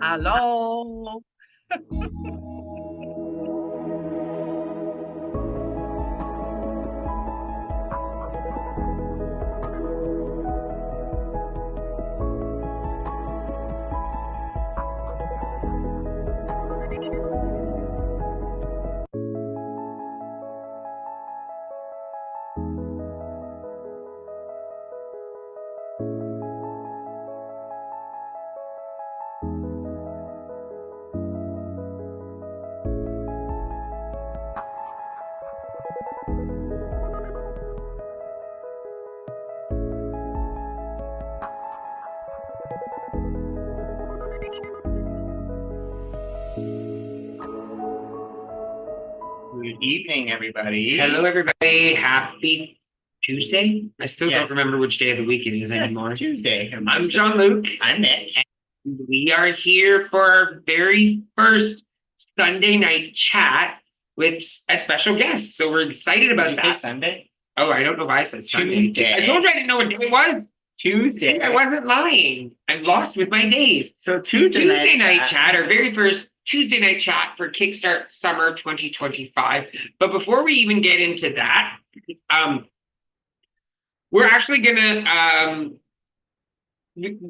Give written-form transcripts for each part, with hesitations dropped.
Hello. Good evening, everybody. Hello, everybody. Happy Tuesday. I still Yes. don't remember which day of the week it is Yes, anymore. Tuesday. I'm Jean-Luc. I'm Nick. And we are here for our very first Sunday night chat with a special guest. So we're excited about Did you that. say Sunday? Oh, I don't know why I said Sunday. Tuesday. I told you I didn't know what day it was. Tuesday. See, I wasn't lying. I'm lost with my days. So Tuesday night chat, our very first Tuesday night chat for Kickstart Summer 2025. But before we even get into that, we're actually gonna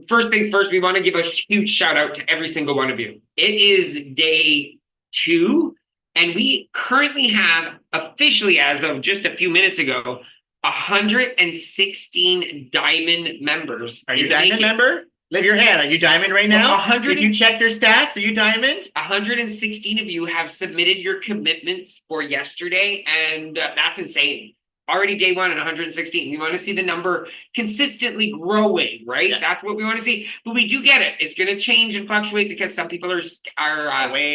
first thing first, we want to give a huge shout out to every single one of you. It is day 2, and we currently have officially, as of just a few minutes ago, 116 diamond members. Are you diamond member? Lift your hand. Are you diamond right now? 100. Did you check your stats? Are you diamond? 116 of you have submitted your commitments for yesterday, and that's insane. Already day 1 and 116. We want to see the number consistently growing, right? Yes. That's what we want to see. But we do get it. It's going to change and fluctuate because some people are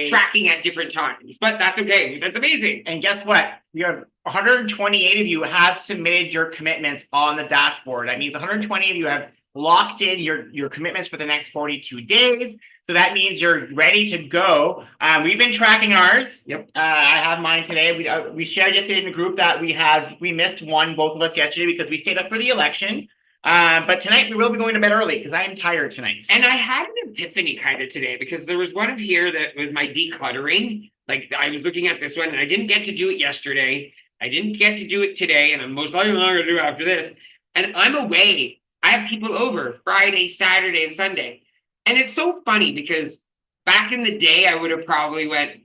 tracking at different times. But that's okay. That's amazing. And guess what? We have 128 of you have submitted your commitments on the dashboard. That means 120 of you have locked in your commitments for the next 42 days. So that means you're ready to go. We've been tracking ours. Yep. I have mine today. We shared yesterday in the group that we missed one, both of us yesterday, because we stayed up for the election. But tonight we will be going to bed early because I am tired tonight. And I had an epiphany kind of today because there was one of here that was my decluttering. Like I was looking at this one and I didn't get to do it yesterday. I didn't get to do it today, and I'm most likely not going to do it after this. And I'm away. I have people over Friday, Saturday, and Sunday. And it's so funny because back in the day, I would have probably went,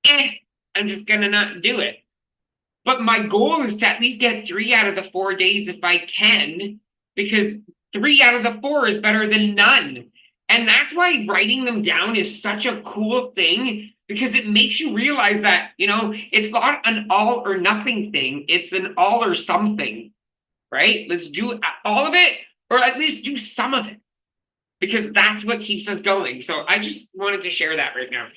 I'm just going to not do it. But my goal is to at least get 3 out of the 4 days if I can, because 3 out of the 4 is better than none. And that's why writing them down is such a cool thing, because it makes you realize that, it's not an all or nothing thing. It's an all or something, right? Let's do all of it, or at least do some of it, because that's what keeps us going. So I just wanted to share that right now.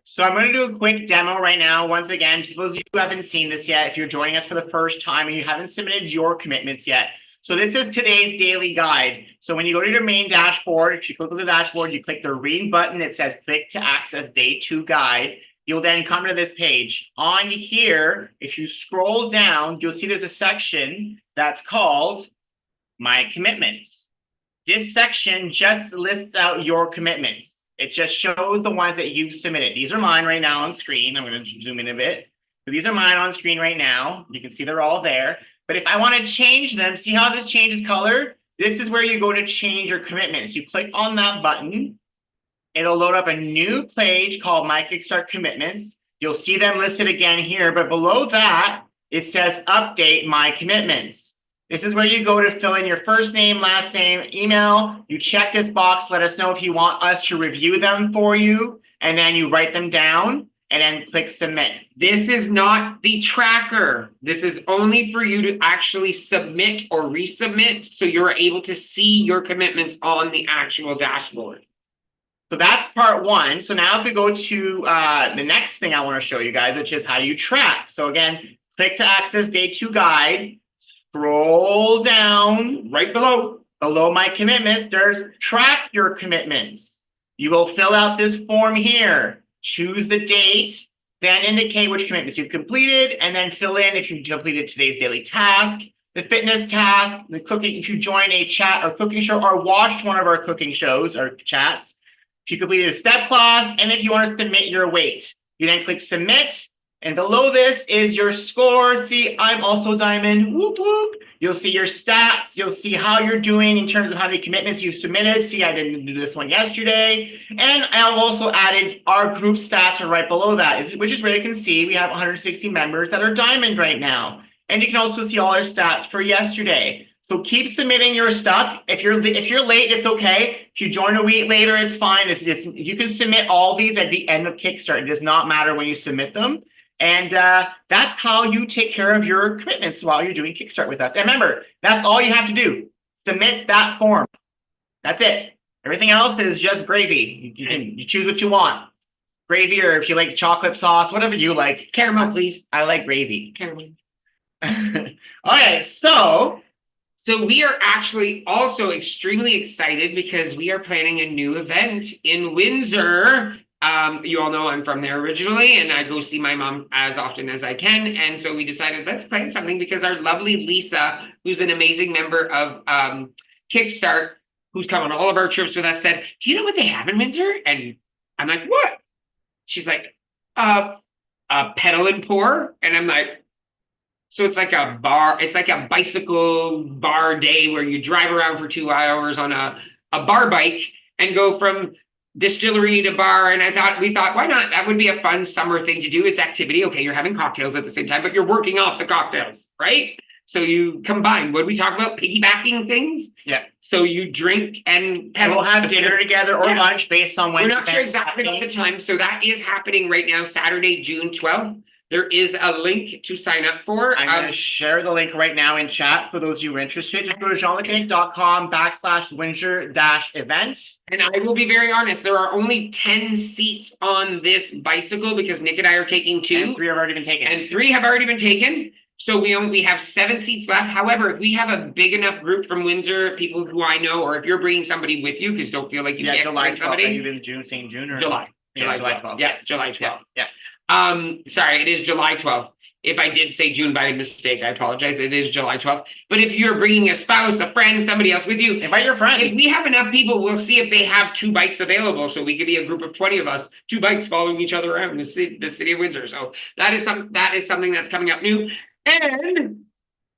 So I'm going to do a quick demo right now. Once again, to those of you who haven't seen this yet, if you're joining us for the first time and you haven't submitted your commitments yet. So this is today's daily guide. So when you go to your main dashboard, if you click on the dashboard, you click the green button that says click to access day 2 guide. You'll then come to this page. On here, if you scroll down, you'll see there's a section that's called My Commitments. This section just lists out your commitments. It just shows the ones that you've submitted. These are mine right now on screen. I'm going to zoom in a bit. So these are mine on screen right now. You can see they're all there. But if I want to change them, see how this changes color? This is where you go to change your commitments. You click on that button. It'll load up a new page called My Kickstart Commitments. You'll see them listed again here. But below that, it says Update My Commitments. This is where you go to fill in your first name, last name, email. You check this box, let us know if you want us to review them for you, and then you write them down and then click submit. This is not the tracker. This is only for you to actually submit or resubmit, so you're able to see your commitments on the actual dashboard. So that's part 1. So now if we go to the next thing I want to show you guys, which is how do you track. So again, click to access day 2 guide. Scroll down right below my commitments. There's track your commitments. You will fill out this form here. Choose the date, then indicate which commitments you've completed, and then fill in if you completed today's daily task, the fitness task, the cooking, if you join a chat or cooking show or watched one of our cooking shows or chats, if you completed a step class, and if you want to submit your weight. You then click submit, and below this is your score. See, I'm also diamond, whoop, whoop. You'll see your stats. You'll see how you're doing in terms of how many commitments you submitted. See, I didn't do this one yesterday. And I've also added our group stats are right below that, which is where you can see we have 160 members that are diamond right now. And you can also see all our stats for yesterday. So keep submitting your stuff. If you're late, it's okay. If you join a week later, it's fine. You can submit all these at the end of Kickstart. It does not matter when you submit them. And that's how you take care of your commitments while you're doing Kickstart with us. And remember, that's all you have to do. Submit that form. That's it. Everything else is just gravy. You choose what you want. Gravy, or if you like chocolate sauce, whatever you like. Caramel, please. I like gravy. Caramel. Okay, so we are actually also extremely excited because we are planning a new event in Windsor. You all know I'm from there originally, and I go see my mom as often as I can. And so we decided, let's plan something, because our lovely Lisa, who's an amazing member of Kickstart, who's come on all of our trips with us, said, do you know what they have in Windsor? And I'm like, what? She's like, pedal and pour. And I'm like, so it's like a bar, it's like a bicycle bar day where you drive around for 2 hours on a bar bike and go from distillery to bar. And we thought, why not? That would be a fun summer thing to do. It's activity. Okay, you're having cocktails at the same time, but you're working off the cocktails, right? So you combine. What did we talk about? Piggybacking things? Yeah. So you drink and pedal. We'll have dinner together or lunch based on when. We're not sure exactly about the time. So that is happening right now, Saturday, June 12th. There is a link to sign up for. I'm going to share the link right now in chat for those of you who are interested. Just go to jeanlucandnick.com/Windsor-events. And I will be very honest, there are only 10 seats on this bicycle because Nick and I are taking 2. And 3 have already been taken. And 3 have already been taken. So we have 7 seats left. However, if we have a big enough group from Windsor, people who I know, or if you're bringing somebody with you, because don't feel like you can't bring somebody. July 12th. You've been June or July. July 12th. Yeah, July 12th. Yeah. Sorry, it is July 12th. If I did say June by mistake, I apologize. It is July 12th. But if you're bringing a spouse, a friend, somebody else with you, invite your friends. If we have enough people, we'll see if they have 2 bikes available. So we could be a group of 20 of us, 2 bikes following each other around the city of Windsor. So that is something that's coming up new. And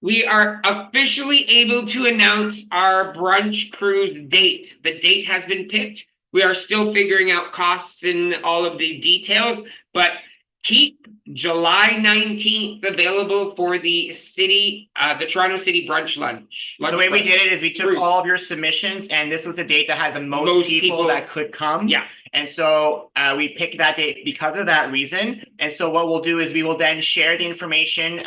we are officially able to announce our brunch cruise date. The date has been picked. We are still figuring out costs and all of the details, but keep July 19th available for the Toronto City brunch lunch. The way we did it is we took all of your submissions, and this was a date that had the most people that could come. Yeah. And so we picked that date because of that reason. And so what we'll do is we will then share the information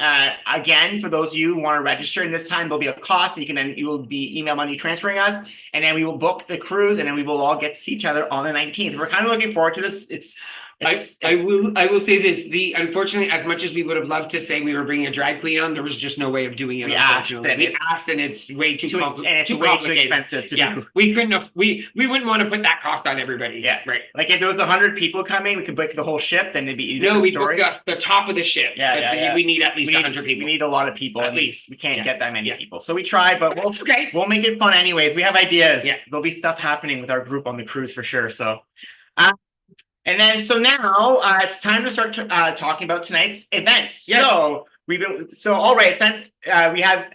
again for those of you who want to register. And this time there'll be a cost. You will be email money transferring us, and then we will book the cruise, and then we will all get to see each other on the 19th. We're kind of looking forward to this. I will say this. Unfortunately, as much as we would have loved to say we were bringing a drag queen on, there was just no way of doing it. We asked, and it's way too complicated. Too expensive to do. We couldn't. We wouldn't want to put that cost on everybody. Yeah, right. Like if there was 100 people coming, we could book the whole ship. Then it'd be easier. No, we booked the top of the ship. Yeah. We need at least 100 people. We need a lot of people. At least we can't get that many people. So we tried, but we'll make it fun anyways. We have ideas. Yeah, there'll be stuff happening with our group on the cruise for sure. So. And then, so now it's time to start talking about tonight's events. Yes. So all right, we have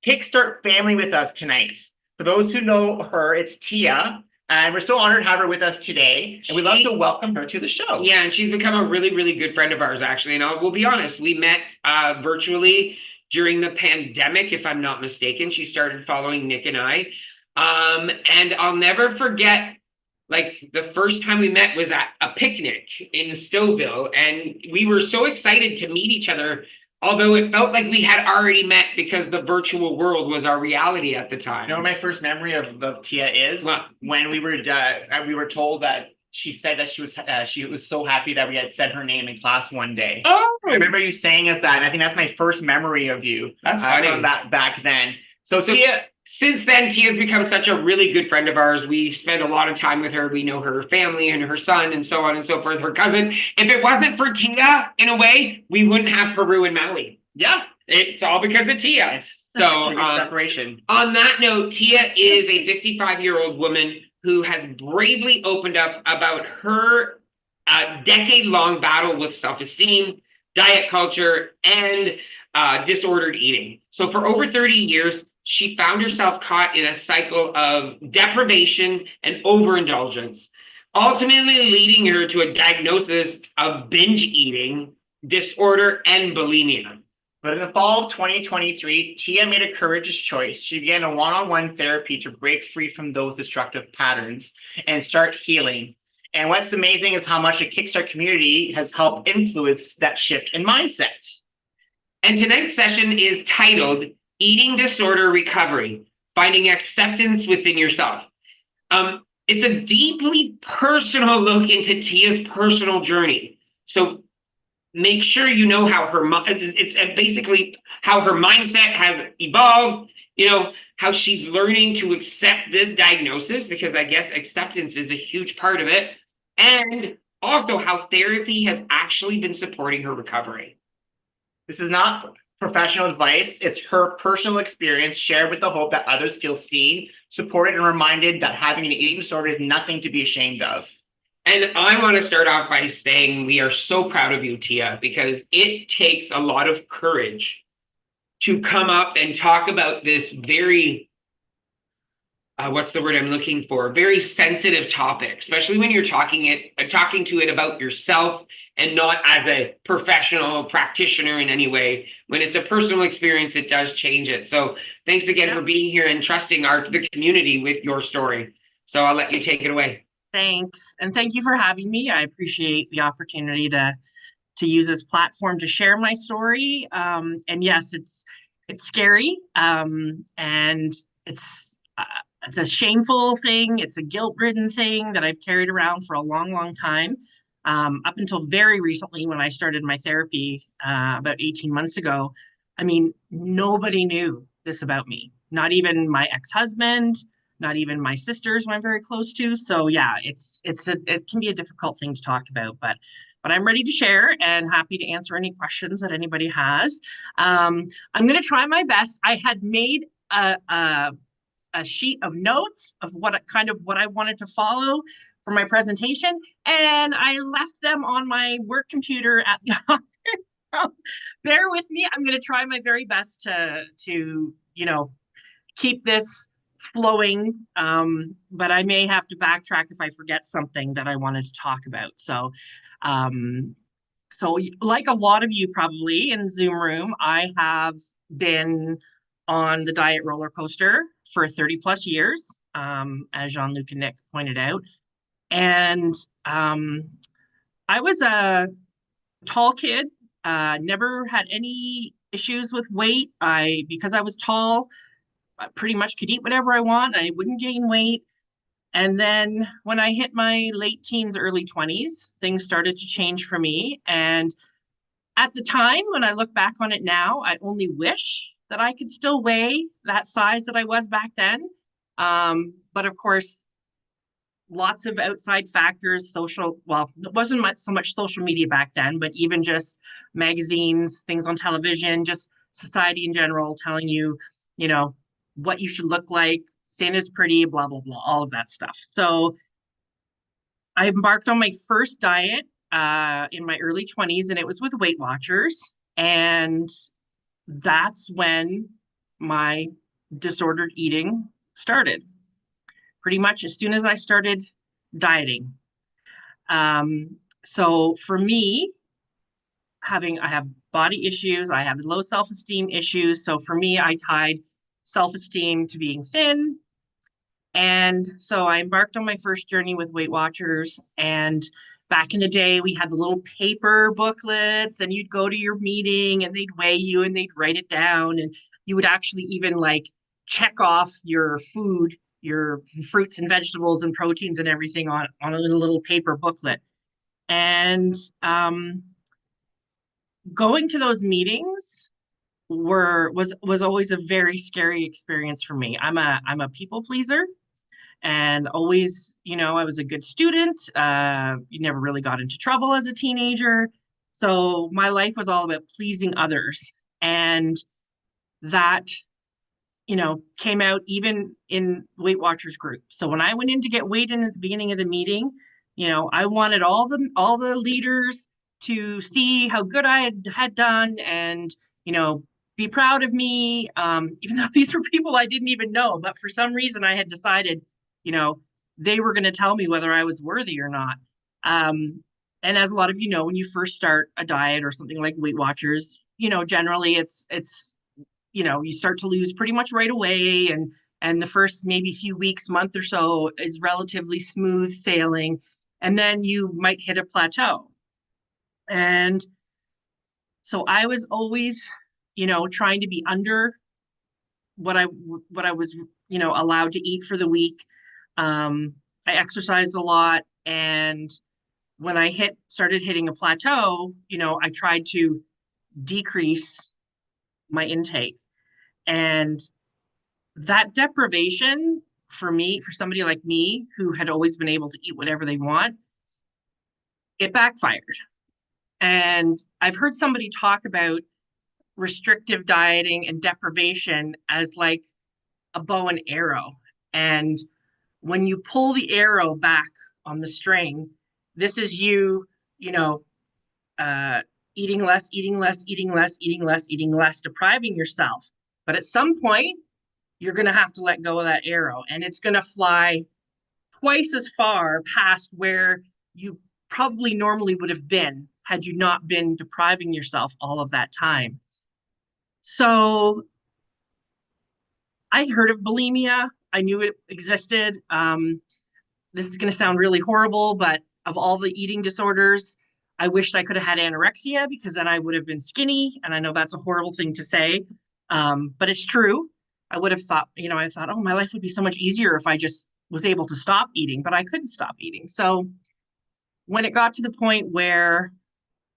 Kickstart family with us tonight. For those who know her, it's Tia, and we're so honored to have her with us today. And we'd love to welcome her to the show. Yeah, and she's become a really, really good friend of ours, actually. And we'll be honest, we met virtually during the pandemic, if I'm not mistaken. She started following Nick and I. And I'll never forget, like, the first time we met was at a picnic in Stouffville, and we were so excited to meet each other, although it felt like we had already met because the virtual world was our reality at the time. You know what my first memory of Tia is? What? When we were told that she said that she was so happy that we had said her name in class one day. Oh! I remember you saying us that, and I think that's my first memory of you. That's funny. From that back then. So Tia... Since then, Tia's become such a really good friend of ours. We spend a lot of time with her. We know her family and her son and so on and so forth, her cousin. If it wasn't for Tia, in a way, we wouldn't have Peru and Maui. Yeah, it's all because of Tia. So separation. On that note, Tia is a 55-year-old woman who has bravely opened up about her decade-long battle with self-esteem, diet culture, and disordered eating. So for over 30 years, she found herself caught in a cycle of deprivation and overindulgence, ultimately leading her to a diagnosis of binge eating disorder and bulimia. But in the fall of 2023, Tia made a courageous choice. She began a one-on-one therapy to break free from those destructive patterns and start healing. And what's amazing is how much the Kickstart community has helped influence that shift in mindset. And tonight's session is titled Eating Disorder Recovery, Finding Acceptance Within Yourself. It's a deeply personal look into Tia's personal journey. So make sure you know how it's basically how her mindset has evolved, how she's learning to accept this diagnosis, because I guess acceptance is a huge part of it. And also how therapy has actually been supporting her recovery. This is not professional advice. It's her personal experience shared with the hope that others feel seen, supported, and reminded that having an eating disorder is nothing to be ashamed of. And I want to start off by saying we are so proud of you, Tia, because it takes a lot of courage to come up and talk about this very what's the word I'm looking for? Very sensitive topic, especially when you're talking to it about yourself and not as a professional practitioner in any way. When it's a personal experience, it does change it. So thanks again for being here and trusting the community with your story. So I'll let you take it away. Thanks. And thank you for having me. I appreciate the opportunity to use this platform to share my story. And yes, it's scary. And it's a shameful thing. It's a guilt-ridden thing that I've carried around for a long, long time. Up until very recently when I started my therapy about 18 months ago. I mean, nobody knew this about me. Not even my ex-husband, not even my sisters who I'm very close to. So yeah, it can be a difficult thing to talk about, but I'm ready to share and happy to answer any questions that anybody has. I'm going to try my best. I had made a sheet of notes of what I wanted to follow for my presentation, and I left them on my work computer at the office. So bear with me. I'm going to try my very best to keep this flowing, but I may have to backtrack if I forget something that I wanted to talk about. So like a lot of you probably in Zoom room, I have been on the diet roller coaster for 30 plus years, as Jean-Luc and Nick pointed out. And I was a tall kid, never had any issues with weight. Because I was tall, I pretty much could eat whatever I want. I wouldn't gain weight. And then when I hit my late teens, early 20s, things started to change for me. And at the time, when I look back on it now, I only wish that I could still weigh that size that I was back then. But of course, lots of outside factors, it wasn't so much social media back then, but even just magazines, things on television, just society in general telling you, what you should look like, thin is pretty, blah, blah, blah, all of that stuff. So I embarked on my first diet in my early 20s, and it was with Weight Watchers. And that's when my disordered eating started. Pretty much as soon as I started dieting. So for me, I have body issues, I have low self-esteem issues. So for me, I tied self-esteem to being thin. And so I embarked on my first journey with Weight Watchers. And back in the day, we had the little paper booklets, and you'd go to your meeting and they'd weigh you and they'd write it down. And you would actually even check off your food, your fruits and vegetables and proteins and everything on a little paper booklet. And going to those meetings was always a very scary experience for me. I'm a people pleaser, and always, I was a good student. You never really got into trouble as a teenager. So my life was all about pleasing others. And that came out even in Weight Watchers group. So when I went in to get weighed in at the beginning of the meeting, I wanted all the leaders to see how good I had done and, be proud of me, even though these were people I didn't even know. But for some reason, I had decided, they were going to tell me whether I was worthy or not. And as a lot of you know, when you first start a diet or something like Weight Watchers, generally it's you start to lose pretty much right away, and the first maybe few weeks, month or so is relatively smooth sailing, and then you might hit a plateau. And so I was always, trying to be under what I was, allowed to eat for the week. I exercised a lot, and when I started hitting a plateau, I tried to decrease my intake. And that deprivation for me, for somebody like me who had always been able to eat whatever they want, it backfired. And I've heard somebody talk about restrictive dieting and deprivation as like a bow and arrow. And when you pull the arrow back on the string, this is you, uh, eating less, eating less, eating less, eating less, eating less, depriving yourself. But at some point, you're going to have to let go of that arrow, and it's going to fly twice as far past where you probably normally would have been had you not been depriving yourself all of that time. So I heard of bulimia. I knew it existed. This is going to sound really horrible, but of all the eating disorders, I wished I could have had anorexia because then I would have been skinny. And I know that's a horrible thing to say, but it's true. I would have thought, I thought, oh, my life would be so much easier if I just was able to stop eating, but I couldn't stop eating. So when it got to the point where,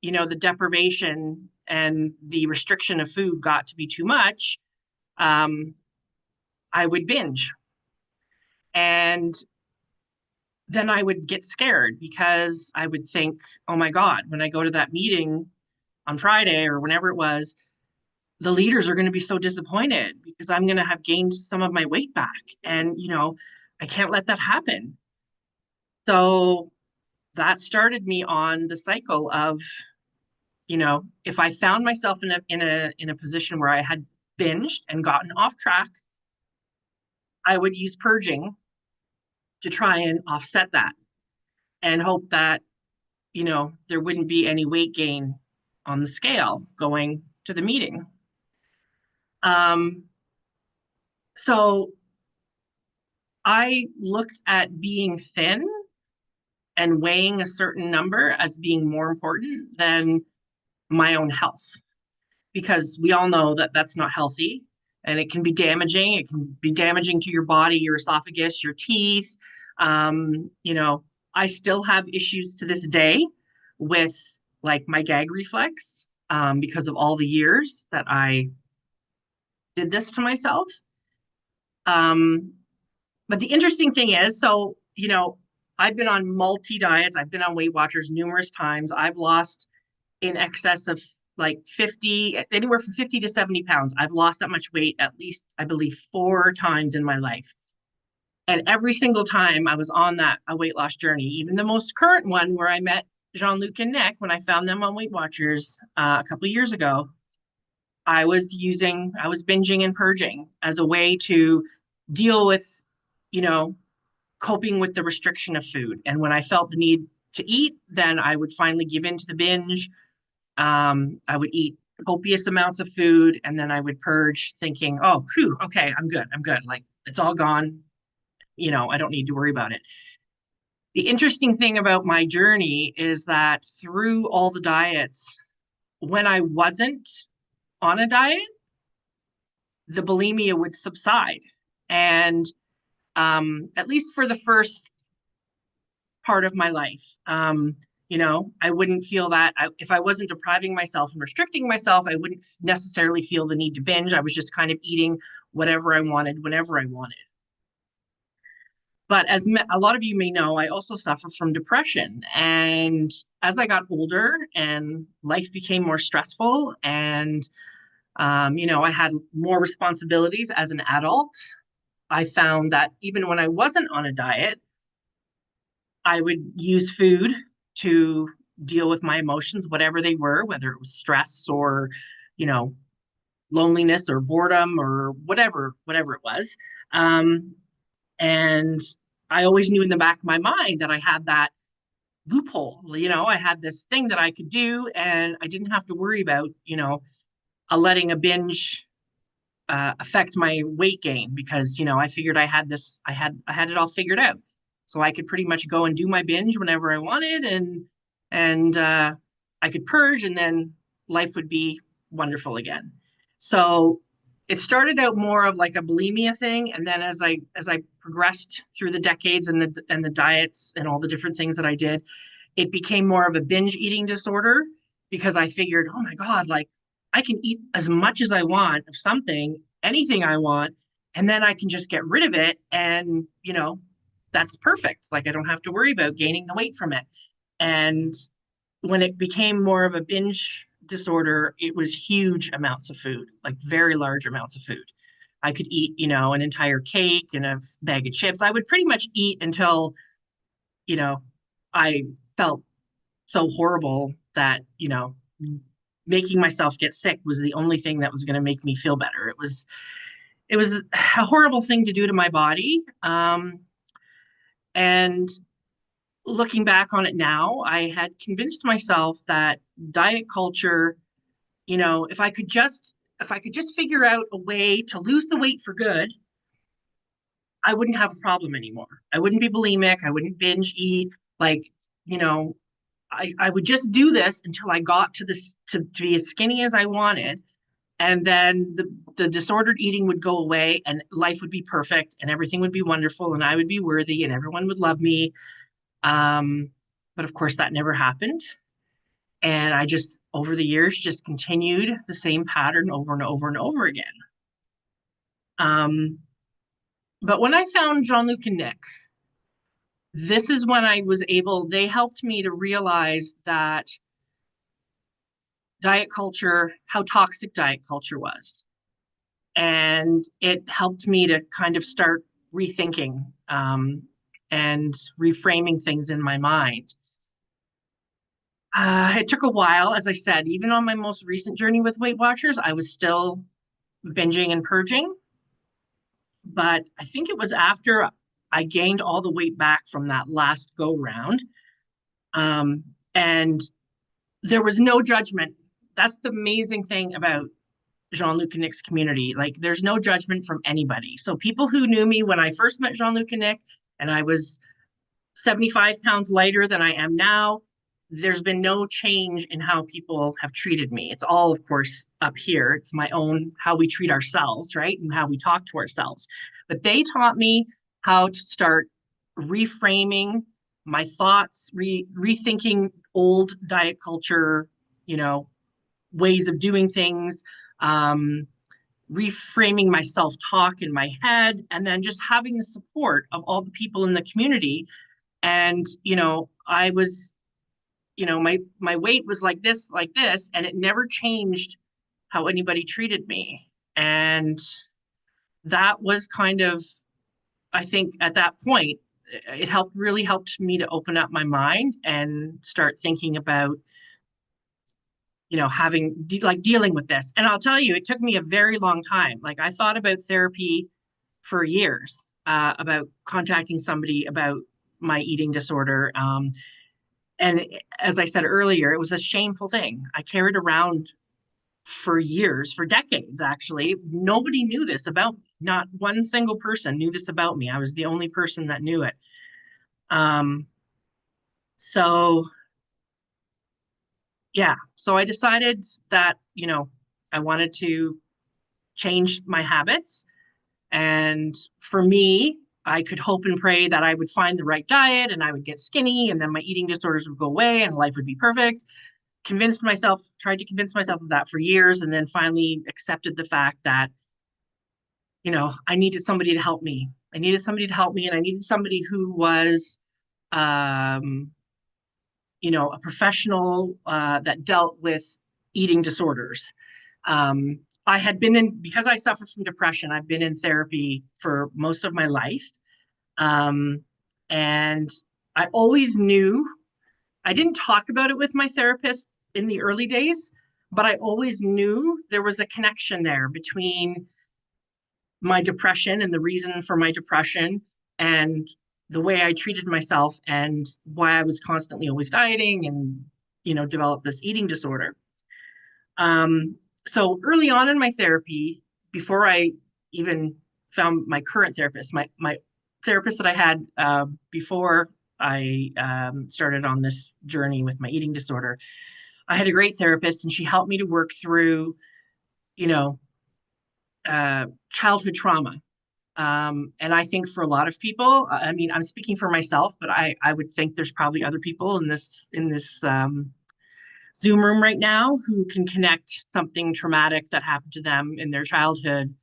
the deprivation and the restriction of food got to be too much, I would binge. And then I would get scared because I would think, oh my God, when I go to that meeting on Friday or whenever it was, the leaders are going to be so disappointed because I'm going to have gained some of my weight back. And, I can't let that happen. So that started me on the cycle of, if I found myself in a position where I had binged and gotten off track, I would use purging to try and offset that and hope that, there wouldn't be any weight gain on the scale going to the meeting. So I looked at being thin and weighing a certain number as being more important than my own health, because we all know that that's not healthy and it can be damaging. It can be damaging to your body, your esophagus, your teeth. I still have issues to this day with like my gag reflex, because of all the years that I did this to myself. But the interesting thing is, so, I've been on multi diets. I've been on Weight Watchers numerous times. I've lost in excess of like 50, anywhere from 50 to 70 pounds. I've lost that much weight at least, I believe, 4 times in my life. And every single time I was on a weight loss journey, even the most current one where I met Jean-Luc and Nick when I found them on Weight Watchers a couple of years ago, I was binging and purging as a way to deal with, coping with the restriction of food. And when I felt the need to eat, then I would finally give in to the binge. I would eat copious amounts of food, and then I would purge thinking, oh, whew, okay, I'm good. Like, it's all gone. I don't need to worry about it. The interesting thing about my journey is that through all the diets, when I wasn't on a diet, the bulimia would subside. And at least for the first part of my life, I wouldn't feel that if I wasn't depriving myself and restricting myself, I wouldn't necessarily feel the need to binge. I was just kind of eating whatever I wanted, whenever I wanted. But as a lot of you may know, I also suffer from depression. And as I got older and life became more stressful and I had more responsibilities as an adult. I found that even when I wasn't on a diet, I would use food to deal with my emotions, whatever they were, whether it was stress or, you know, loneliness or boredom or whatever it was. Um, and I always knew in the back of my mind that I had that loophole. I had this thing that I could do, and I didn't have to worry about, letting a binge affect my weight gain because I figured I had it all figured out, so I could pretty much go and do my binge whenever I wanted, and I could purge, and then life would be wonderful again. So it started out more of like a bulimia thing, and then as I progressed through the decades and the diets and all the different things that I did, it became more of a binge eating disorder because I figured, oh my God, like I can eat as much as I want of something, anything I want, and then I can just get rid of it. And, that's perfect. Like I don't have to worry about gaining the weight from it. And when it became more of a binge disorder, it was huge amounts of food, like very large amounts of food. I could eat, an entire cake and a bag of chips. I would pretty much eat until, you know, I felt so horrible that, making myself get sick was the only thing that was going to make me feel better. It was a horrible thing to do to my body. And looking back on it now, I had convinced myself that diet culture, if I could just figure out a way to lose the weight for good, I wouldn't have a problem anymore. I wouldn't be bulimic. I wouldn't binge eat. Like, you know, I would just do this until I got to this to be as skinny as I wanted. And then the disordered eating would go away and life would be perfect and everything would be wonderful and I would be worthy and everyone would love me. Um, but of course that never happened. And I just, over the years, just continued the same pattern over and over and over again. Um, but when I found Jean-Luc and Nick, this is when they helped me to realize that diet culture, how toxic diet culture was. And it helped me to kind of start rethinking and reframing things in my mind. It took a while, as I said, even on my most recent journey with Weight Watchers, I was still binging and purging. But I think it was after I gained all the weight back from that last go round. And there was no judgment. That's the amazing thing about Jean-Luc and Nick's community. Like, there's no judgment from anybody. So people who knew me when I first met Jean-Luc and Nick, and I was 75 pounds lighter than I am now, there's been no change in how people have treated me. It's all, of course, up here. It's my own, how we treat ourselves, right? And how we talk to ourselves. But they taught me how to start reframing my thoughts, rethinking old diet culture, ways of doing things, reframing my self-talk in my head, and then just having the support of all the people in the community. And, I was, my weight was like this, and it never changed how anybody treated me. And that was kind of, I think at that point, it really helped me to open up my mind and start thinking about, dealing with this. And I'll tell you, it took me a very long time. Like I thought about therapy for years, about contacting somebody about my eating disorder. And as I said earlier, it was a shameful thing. I carried around for years, for decades, actually. Nobody knew this about me. Not one single person knew this about me. I was the only person that knew it. So yeah, so I decided that, I wanted to change my habits. And for me, I could hope and pray that I would find the right diet and I would get skinny and then my eating disorders would go away and life would be perfect. Tried to convince myself of that for years, and then finally accepted the fact that, I needed somebody to help me. I needed somebody to help me, and I needed somebody who was, a professional that dealt with eating disorders. I had been in, because I suffer from depression, I've been in therapy for most of my life. Um, and I always knew, I didn't talk about it with my therapist in the early days, but I always knew there was a connection there between my depression and the reason for my depression and the way I treated myself and why I was constantly always dieting and, developed this eating disorder. So early on in my therapy, before I even found my current therapist, my therapist that I had before I started on this journey with my eating disorder, I had a great therapist, and she helped me to work through, you know, childhood trauma. And I think for a lot of people, I mean, I'm speaking for myself, but I would think there's probably other people in this Zoom room right now who can connect something traumatic that happened to them in their childhood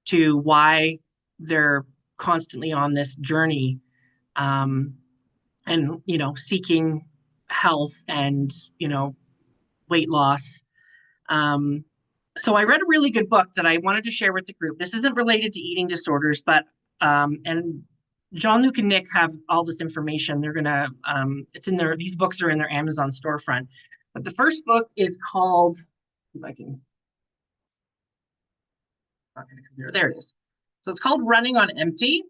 to why they're constantly on this journey, and seeking health and weight loss. So I read a really good book that I wanted to share with the group. This isn't related to eating disorders, but and Jean-Luc and Nick have all this information. They're gonna it's in their these books are in their Amazon storefront. But the first book is called, if I can, there it is. So it's called Running on Empty.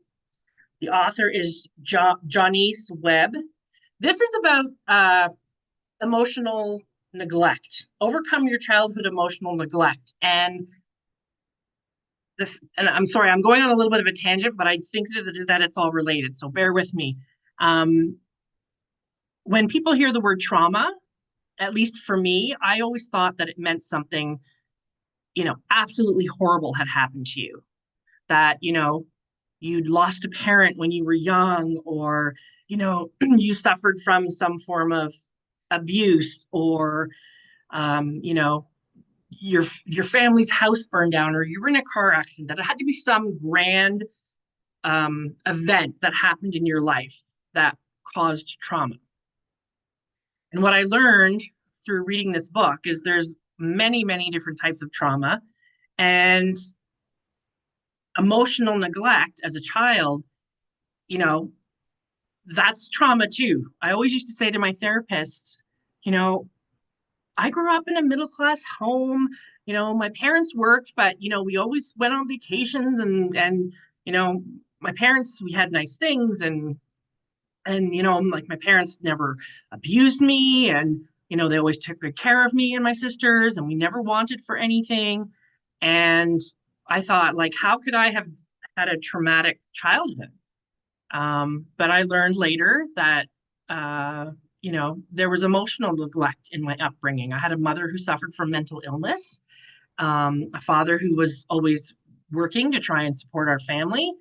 The author is Janice Webb. This is about emotional neglect. Overcome your childhood emotional neglect. And I'm sorry, I'm going on a little bit of a tangent, but I think that it's all related. So bear with me. When people hear the word trauma, at least for me, I always thought that it meant something, absolutely horrible had happened to you. That, you'd lost a parent when you were young, or, you suffered from some form of abuse, or, your family's house burned down, or you were in a car accident. That it had to be some grand event that happened in your life that caused trauma. And what I learned through reading this book is there's many, many different types of trauma, and emotional neglect as a child, that's trauma too. I always used to say to my therapist, I grew up in a middle class home. My parents worked, but we always went on vacations, and my parents, we had nice things, and like my parents never abused me, and they always took good care of me and my sisters, and we never wanted for anything. And I thought, like, how could I have had a traumatic childhood? But I learned later that there was emotional neglect in my upbringing. I had a mother who suffered from mental illness, a father who was always working to try and support our family.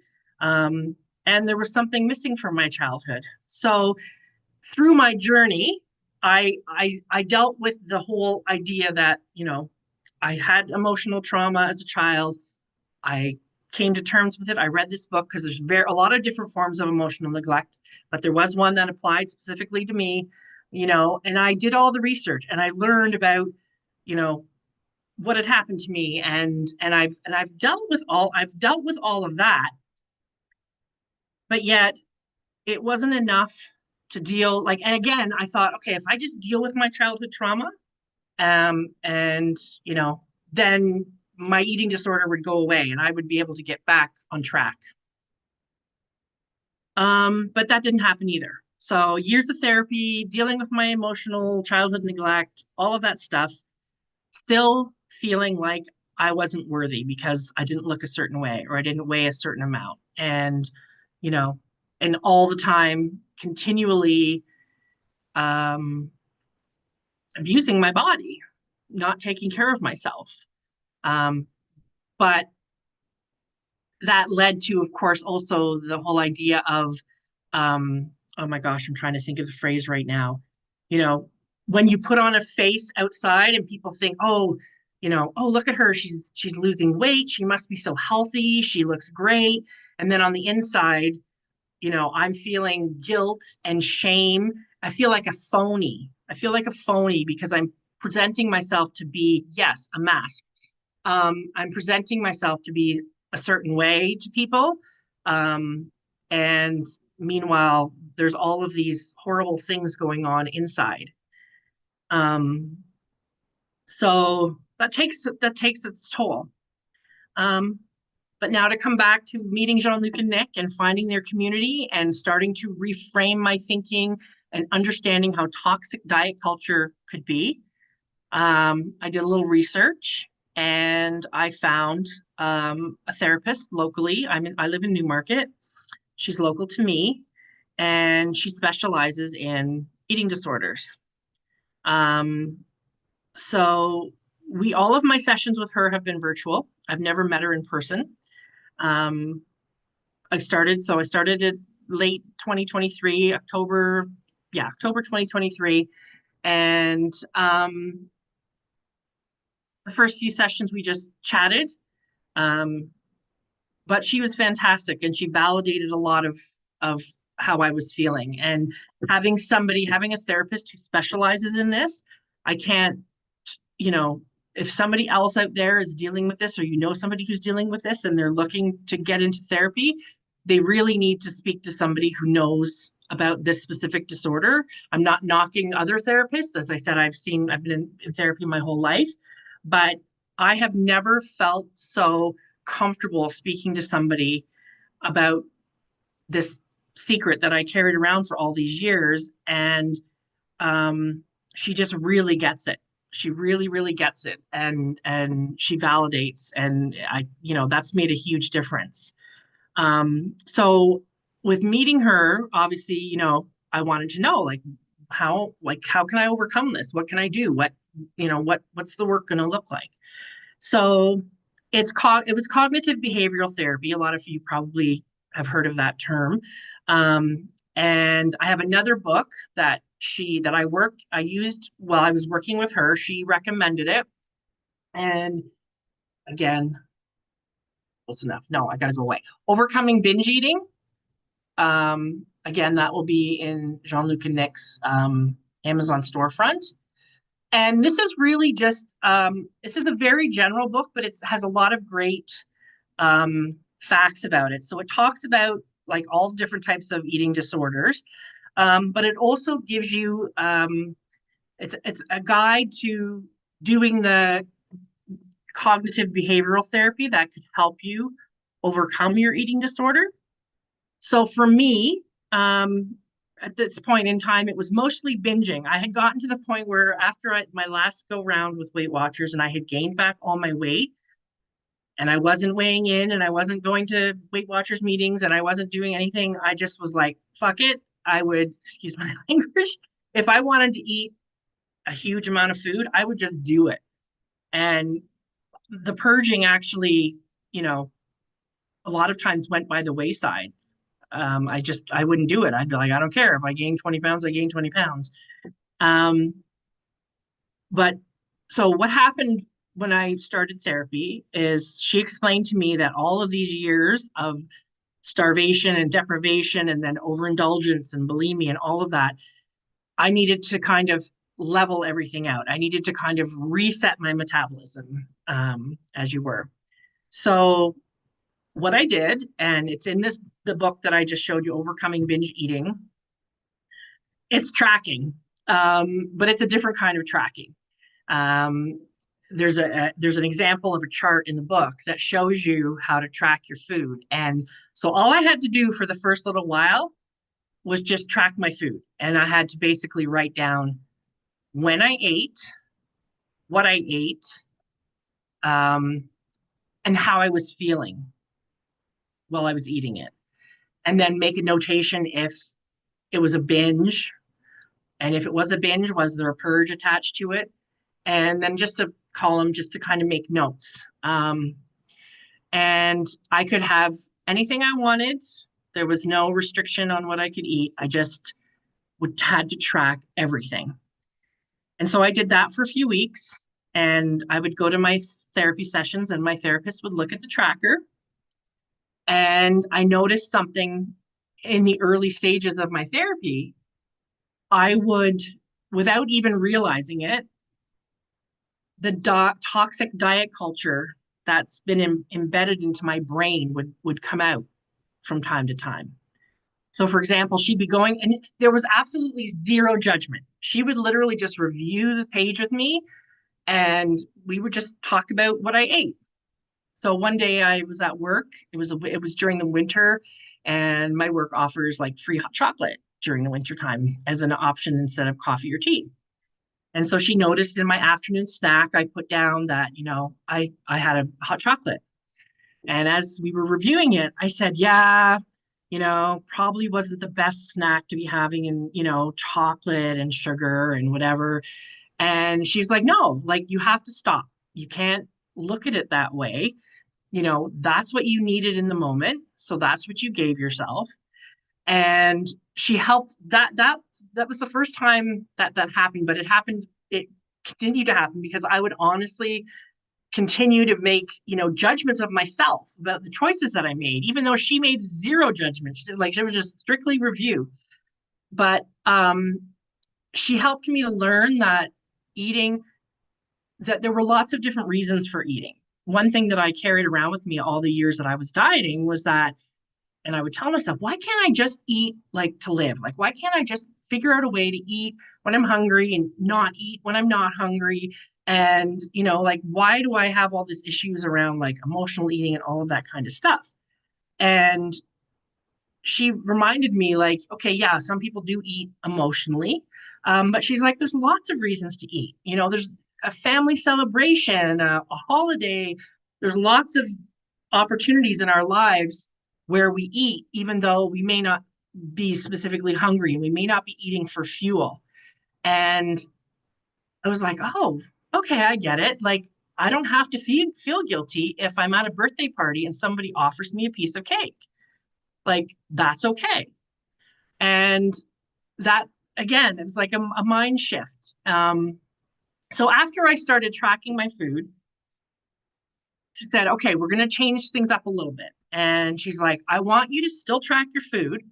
And there was something missing from my childhood. So through my journey, I dealt with the whole idea that, I had emotional trauma as a child. I came to terms with it. I read this book because there's a lot of different forms of emotional neglect, but there was one that applied specifically to me, and I did all the research, and I learned about, what had happened to me, and I've dealt with all of that. But yet it wasn't enough to deal, like, and again, I thought, okay, if I just deal with my childhood trauma, and then my eating disorder would go away and I would be able to get back on track. But that didn't happen either. So years of therapy, dealing with my emotional childhood neglect, all of that stuff, still feeling like I wasn't worthy because I didn't look a certain way, or I didn't weigh a certain amount. And, and all the time continually abusing my body, not taking care of myself. But that led to, of course, also the whole idea of, oh my gosh, I'm trying to think of the phrase right now. When you put on a face outside and people think, oh, oh, look at her, she's losing weight, she must be so healthy, she looks great. And then on the inside, I'm feeling guilt and shame. I feel like a phony. I feel like a phony because I'm presenting myself to be, yes, a mask. I'm presenting myself to be a certain way to people. And meanwhile, there's all of these horrible things going on inside. Um, so that takes its toll. Um, but now to come back to meeting Jean-Luc and Nick and finding their community and starting to reframe my thinking and understanding how toxic diet culture could be. I did a little research and I found a therapist locally. I live in Newmarket. She's local to me, and she specializes in eating disorders. Um, so all of my sessions with her have been virtual. I've never met her in person. Um, I started it late 2023, October 2023. And the first few sessions we just chatted. Um, but she was fantastic and she validated a lot of how I was feeling. And having a therapist who specializes in this, I can't, you know, if somebody else out there is dealing with this, or somebody who's dealing with this and they're looking to get into therapy, they really need to speak to somebody who knows about this specific disorder. I'm not knocking other therapists. As I said, I've been in therapy my whole life, but I have never felt so comfortable speaking to somebody about this secret that I carried around for all these years. And she just really gets it. She really, really gets it. And she validates. And that's made a huge difference. So with meeting her, obviously, I wanted to know how can I overcome this? What can I do? What's the work going to look like? So it was cognitive behavioral therapy. A lot of you probably have heard of that term. And I have another book that I used while I was working with her. She recommended it. And again, close enough. No, I gotta go away. Overcoming binge eating. Again, that will be in Jean-Luc and Nick's Amazon storefront. And this is really just, this is a very general book, but it has a lot of great facts about it. So it talks about all the different types of eating disorders, but it also gives you, it's a guide to doing the cognitive behavioral therapy that could help you overcome your eating disorder. So for me, at this point in time, it was mostly binging. I had gotten to the point where after my last go round with Weight Watchers and I had gained back all my weight and I wasn't weighing in and I wasn't going to Weight Watchers meetings and I wasn't doing anything. I just was like, fuck it. I would, excuse my language, if I wanted to eat a huge amount of food, I would just do it. And the purging actually, a lot of times went by the wayside. I wouldn't do it. I'd be like, I don't care. If I gain 20 pounds, I gain 20 pounds. But so what happened when I started therapy is she explained to me that all of these years of starvation and deprivation and then overindulgence and bulimia and all of that, I needed to kind of level everything out. I needed to kind of reset my metabolism, as you were. So what I did, and it's in the book that I just showed you, Overcoming Binge Eating, it's tracking, but it's a different kind of tracking. There's an example of a chart in the book that shows you how to track your food. And so all I had to do for the first little while was just track my food. And I had to basically write down when I ate, what I ate, and how I was feeling while I was eating it. And then make a notation if it was a binge. And if it was a binge, was there a purge attached to it? And then just a column just to kind of make notes. And I could have anything I wanted. There was no restriction on what I could eat. I just had to track everything. And so I did that for a few weeks. And I would go to my therapy sessions and my therapist would look at the tracker. And I noticed something in the early stages of my therapy. I would, without even realizing it, toxic diet culture that's been embedded into my brain would come out from time to time. So, for example, she'd be going, and there was absolutely zero judgment. She would literally just review the page with me, and we would just talk about what I ate. So one day I was at work. It was during the winter, and my work offers like free hot chocolate during the winter time as an option instead of coffee or tea. And so she noticed in my afternoon snack, I put down that, I had a hot chocolate. And as we were reviewing it, I said, yeah, probably wasn't the best snack to be having, and, chocolate and sugar and whatever. And she's like, no, like you have to stop. You can't look at it that way. That's what you needed in the moment. So that's what you gave yourself. And she helped that was the first time that happened, but it continued to happen because I would honestly continue to make, judgments of myself about the choices that I made, even though she made zero judgments. Like it was just strictly review. But she helped me to learn that eating, that there were lots of different reasons for eating. One thing that I carried around with me all the years that I was dieting was that, and I would tell myself, why can't I just eat like to live? Like, why can't I just figure out a way to eat when I'm hungry and not eat when I'm not hungry? And, like, why do I have all these issues around like emotional eating and all of that kind of stuff? And she reminded me, like, okay, yeah, some people do eat emotionally, but she's like, there's lots of reasons to eat. There's a family celebration, a holiday. There's lots of opportunities in our lives where we eat, even though we may not be specifically hungry. We may not be eating for fuel. And I was like, oh, okay, I get it. Like, I don't have to feel guilty if I'm at a birthday party and somebody offers me a piece of cake. Like, that's okay. And that, again, it was like a mind shift. So after I started tracking my food, she said, okay, we're going to change things up a little bit. And she's like, I want you to still track your food.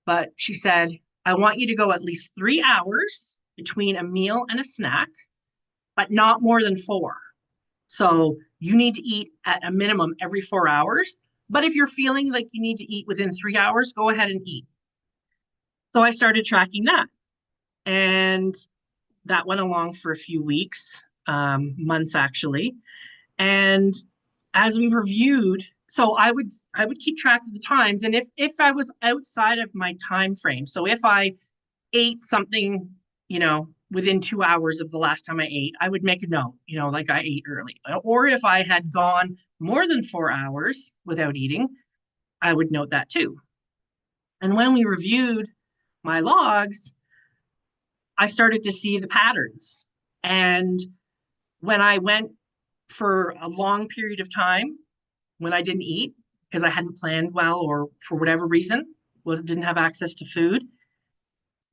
But she said, I want you to go at least 3 hours between a meal and a snack, but not more than 4. So you need to eat at a minimum every 4 hours. But if you're feeling like you need to eat within 3 hours, go ahead and eat. So I started tracking that. And that went along for a few weeks, months actually. And as we reviewed, so I would keep track of the times, and if I was outside of my time frame, so if I ate something, within 2 hours of the last time I ate, I would make a note, like I ate early. Or if I had gone more than 4 hours without eating, I would note that too. And when we reviewed my logs, I started to see the patterns. And when I went for a long period of time when I didn't eat because I hadn't planned well or for whatever reason didn't have access to food.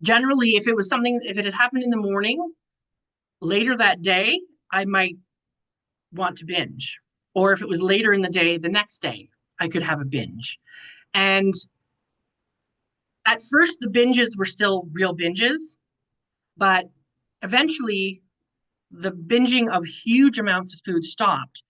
Generally, if it had happened in the morning, later that day, I might want to binge. Or if it was later in the day, the next day, I could have a binge. And at first, the binges were still real binges, but eventually the binging of huge amounts of food stopped.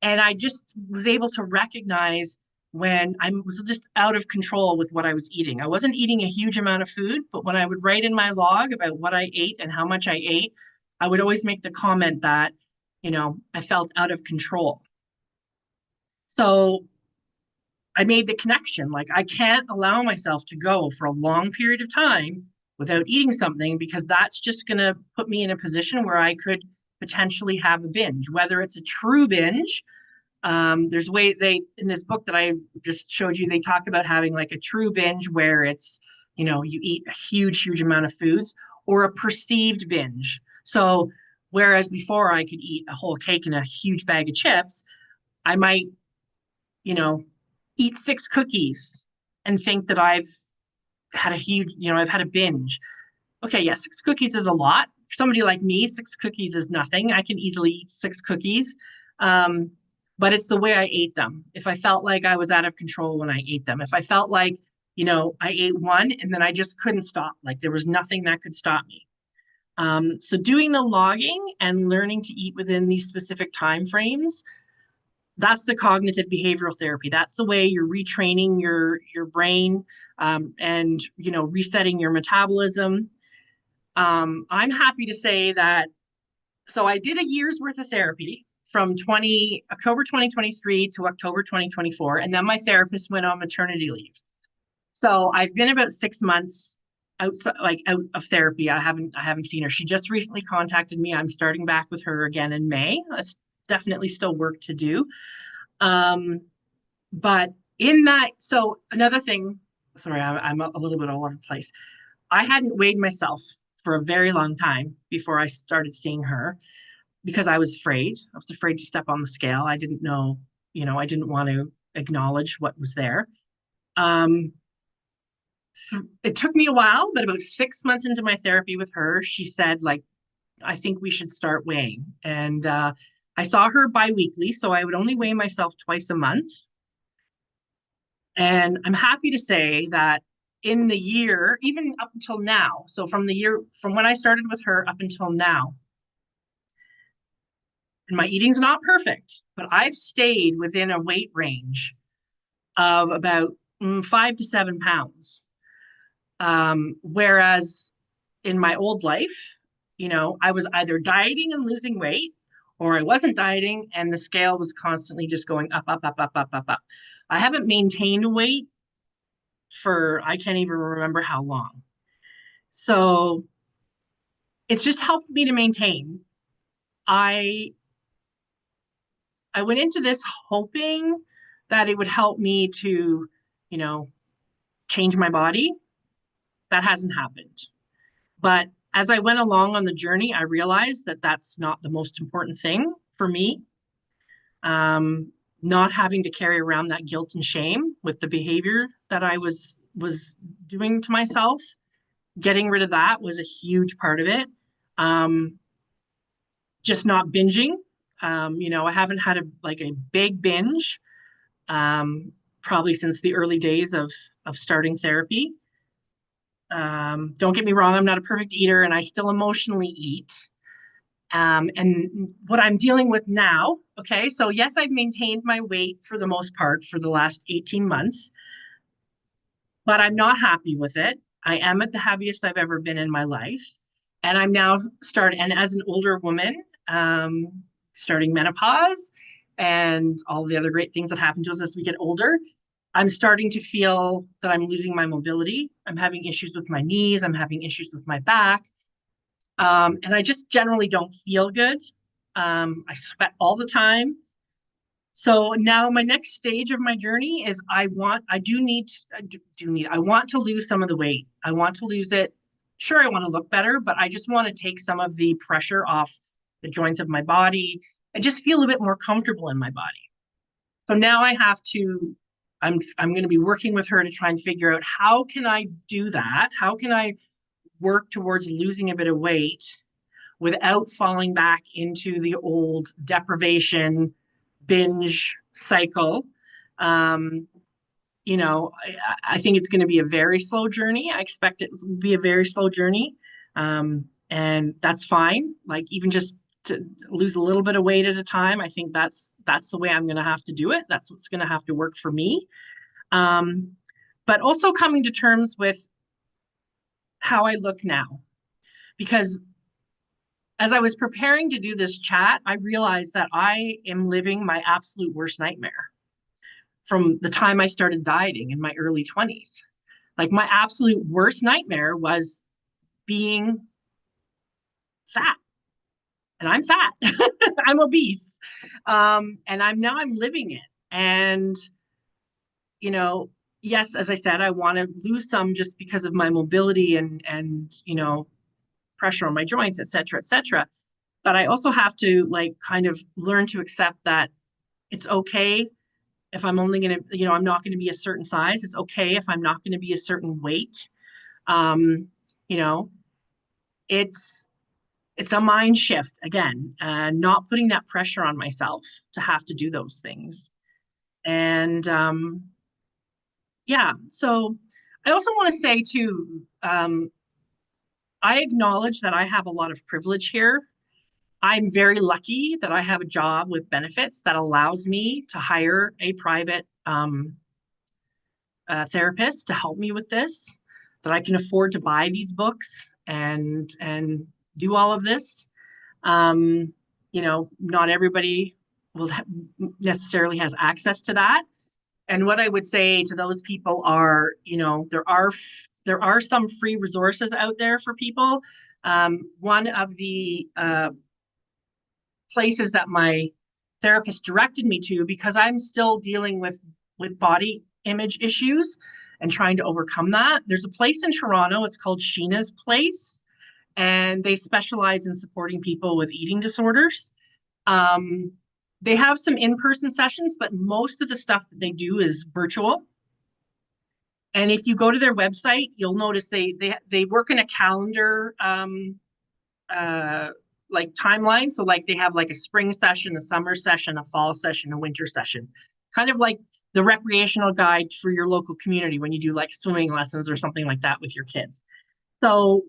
And I just was able to recognize when I was just out of control with what I was eating. I wasn't eating a huge amount of food, but when I would write in my log about what I ate and how much I ate, I would always make the comment that, I felt out of control. So I made the connection, like I can't allow myself to go for a long period of time without eating something because that's just going to put me in a position where I could potentially have a binge, whether it's a true binge. There's in this book that I just showed you, they talk about having like a true binge where it's, you eat a huge amount of foods, or a perceived binge. So whereas before I could eat a whole cake and a huge bag of chips, I might, eat 6 cookies and think that I've had I've had a binge. Okay, yeah, 6 cookies is a lot. For somebody like me, 6 cookies is nothing. I can easily eat 6 cookies. But it's the way I ate them. If I felt like I was out of control when I ate them, if I felt like, I ate one and then I just couldn't stop, like there was nothing that could stop me. So doing the logging and learning to eat within these specific time frames, that's the cognitive behavioral therapy. That's the way you're retraining your brain, and resetting your metabolism. I'm happy to say that, so I did a year's worth of therapy from October 2023 to October 2024, and then my therapist went on maternity leave. So I've been about 6 months outside, like out of therapy. I haven't seen her. She just recently contacted me. I'm starting back with her again in May. That's definitely still work to do. But in that, so another thing, sorry, I'm a little bit all over the place. I hadn't weighed myself for a very long time before I started seeing her because I was afraid. I was afraid to step on the scale. I didn't know, I didn't want to acknowledge what was there. It took me a while, but about 6 months into my therapy with her, she said, like, I think we should start weighing. And I saw her biweekly, so I would only weigh myself twice a month. And I'm happy to say that in the year, even up until now, so from when I started with her up until now, and my eating's not perfect, but I've stayed within a weight range of about 5 to 7 pounds. Whereas in my old life, I was either dieting and losing weight, or I wasn't dieting and the scale was constantly just going up, up, up, up, up, up, up. I haven't maintained weight for, I can't even remember how long. So it's just helped me to maintain. I went into this hoping that it would help me to, change my body. That hasn't happened. But as I went along on the journey, I realized that that's not the most important thing for me. Not having to carry around that guilt and shame with the behavior that I was doing to myself. Getting rid of that was a huge part of it. Just not binging. I haven't had a big binge, probably since the early days of starting therapy. Don't get me wrong, I'm not a perfect eater and I still emotionally eat. And what I'm dealing with now, okay, so yes, I've maintained my weight for the most part for the last 18 months, but I'm not happy with it. I am at the heaviest I've ever been in my life. And I'm now and as an older woman, starting menopause and all the other great things that happen to us as we get older, I'm starting to feel that I'm losing my mobility. I'm having issues with my knees. I'm having issues with my back. And I just generally don't feel good. I sweat all the time. So now my next stage of my journey is I want to lose some of the weight. I want to lose it. Sure, I want to look better, but I just want to take some of the pressure off the joints of my body and just feel a bit more comfortable in my body. So now I'm going to be working with her to try and figure out how can I do that? How can I work towards losing a bit of weight without falling back into the old deprivation binge cycle? I think it's going to be a very slow journey. I expect it to be a very slow journey. And that's fine. Like even just to lose a little bit of weight at a time, I think that's the way I'm going to have to do it. That's what's going to have to work for me. But also coming to terms with how I look now, because as I was preparing to do this chat, I realized that I am living my absolute worst nightmare from the time I started dieting in my early 20s. Like my absolute worst nightmare was being fat. And I'm fat. I'm obese. And I'm living it. And, yes, as I said, I want to lose some just because of my mobility and pressure on my joints, et cetera, et cetera. But I also have to kind of learn to accept that it's okay if I'm only going to, I'm not going to be a certain size. It's okay if I'm not going to be a certain weight. You know, it's a mind shift again, not putting that pressure on myself to have to do those things. And yeah, so I also want to say too, I acknowledge that I have a lot of privilege here. I'm very lucky that I have a job with benefits that allows me to hire a private therapist to help me with this, that I can afford to buy these books and do all of this. Not everybody will necessarily has access to that. And what I would say to those people are, there are some free resources out there for people. One of the places that my therapist directed me to, because I'm still dealing with body image issues and trying to overcome that. There's a place in Toronto, it's called Sheena's Place, and they specialize in supporting people with eating disorders. They have some in-person sessions, but most of the stuff that they do is virtual. And if you go to their website, you'll notice they work in a calendar like timeline. So like they have like a spring session, a summer session, a fall session, a winter session, kind of like the recreational guide for your local community when you do like swimming lessons or something like that with your kids. So,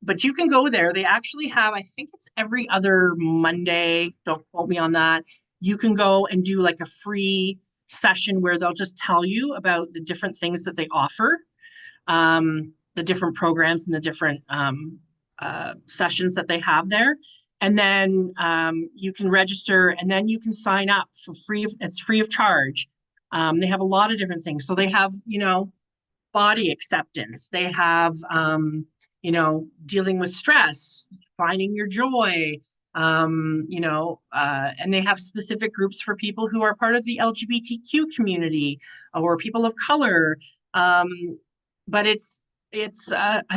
but you can go there. They actually have, I think it's every other Monday, don't quote me on that. You can go and do like a free session where they'll just tell you about the different things that they offer, the different programs and the different sessions that they have there. And then you can register and then you can sign up for free. It's free of charge. They have a lot of different things. So they have, body acceptance. They have, dealing with stress, finding your joy, and they have specific groups for people who are part of the LGBTQ community or people of color. But I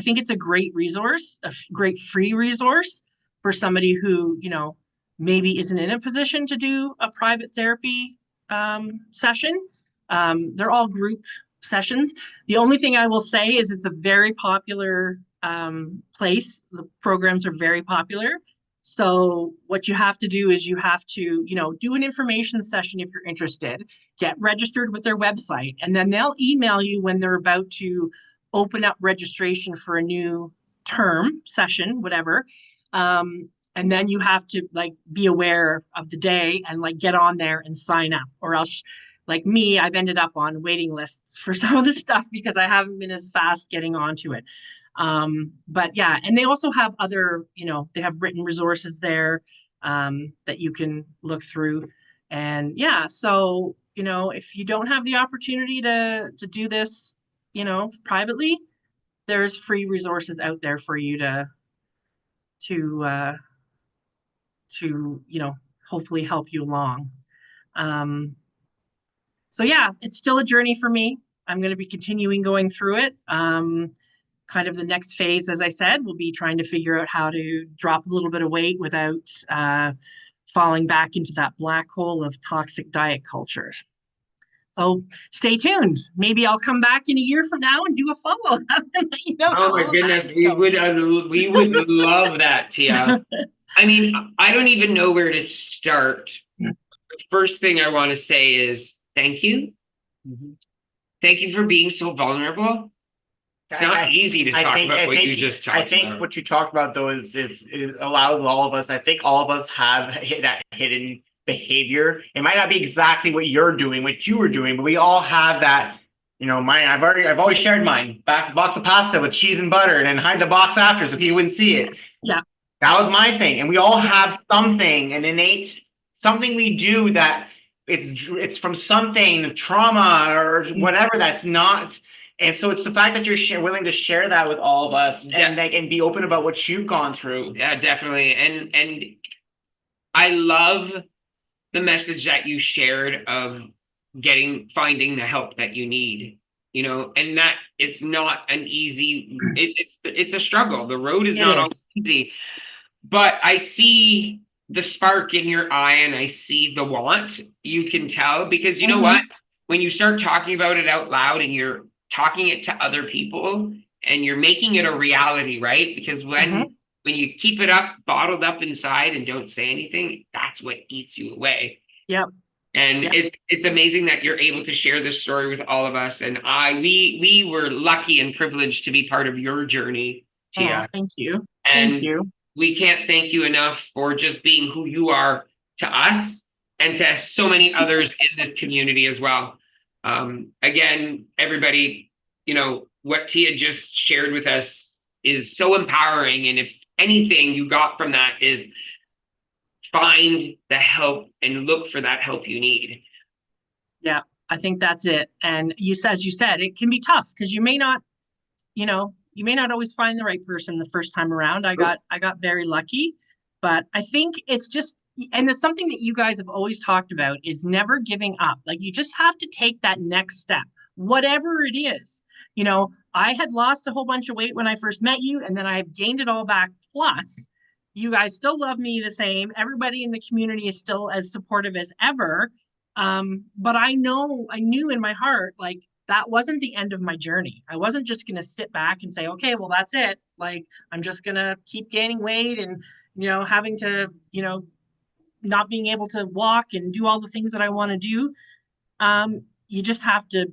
think it's a great resource, a great free resource for somebody who, maybe isn't in a position to do a private therapy session. They're all group sessions. The only thing I will say is it's a very popular place. The programs are very popular. So what you have to do is you have to, do an information session if you're interested, get registered with their website, and then they'll email you when they're about to open up registration for a new term, session, whatever. And then you have to be aware of the day and get on there and sign up, or else like me, I've ended up on waiting lists for some of the stuff because I haven't been as fast getting onto it. But yeah, and they also have other, they have written resources there that you can look through. And yeah, so, if you don't have the opportunity to do this, privately, there's free resources out there for you to hopefully help you along. So yeah, it's still a journey for me. I'm going to be continuing going through it. Kind of the next phase, as I said, will be trying to figure out how to drop a little bit of weight without falling back into that black hole of toxic diet culture. So stay tuned. Maybe I'll come back in a year from now and do a follow-up. Oh my goodness, we would love that, Tia. I mean, I don't even know where to start. The first thing I want to say is thank you. Mm-hmm. Thank you for being so vulnerable. It's not easy to talk about what you just talked about. I think what you talked about, though, is it allows all of us. I think all of us have that hidden behavior. It might not be exactly what you're doing, what you were doing, but we all have that. Mine. I've always shared mine. Box of pasta with cheese and butter, and then hide the box after so people wouldn't see it. Yeah, that was my thing. And we all have something, an innate something we do that it's from something, trauma or whatever that's not. And so it's the fact that you're willing to share that with all of us and be open about what you've gone through. Yeah, definitely. And I love the message that you shared of finding the help that you need, and that it's not an easy, it's a struggle. The road is not always easy, but I see the spark in your eye and I see the want. You can tell, because you know what, when you start talking about it out loud and you're talking it to other people and you're making it a reality, right? Because when you keep it up, bottled up inside and don't say anything, that's what eats you away. Yep. And it's amazing that you're able to share this story with all of us. And we were lucky and privileged to be part of your journey. Tia. Thank you. And Thank you. we can't thank you enough for just being who you are to us and to so many others in this community as well. Again, everybody, you know, what Tia just shared with us is so empowering. And if anything you got from that is find the help and look for that help you need. Yeah, I think that's it. And as you said, it can be tough because you may not, you always find the right person the first time around. I got very lucky, but I think it's just, and it's something that you guys have always talked about is never giving up. Like you just have to take that next step, whatever it is. I had lost a whole bunch of weight when I first met you, and then I've gained it all back. Plus, you guys still love me the same. Everybody in the community is still as supportive as ever. But I knew in my heart, like, that wasn't the end of my journey. I wasn't just going to sit back and say, okay, well, that's it. Like, I'm just going to keep gaining weight and, having to, not being able to walk and do all the things that I want to do. You just have to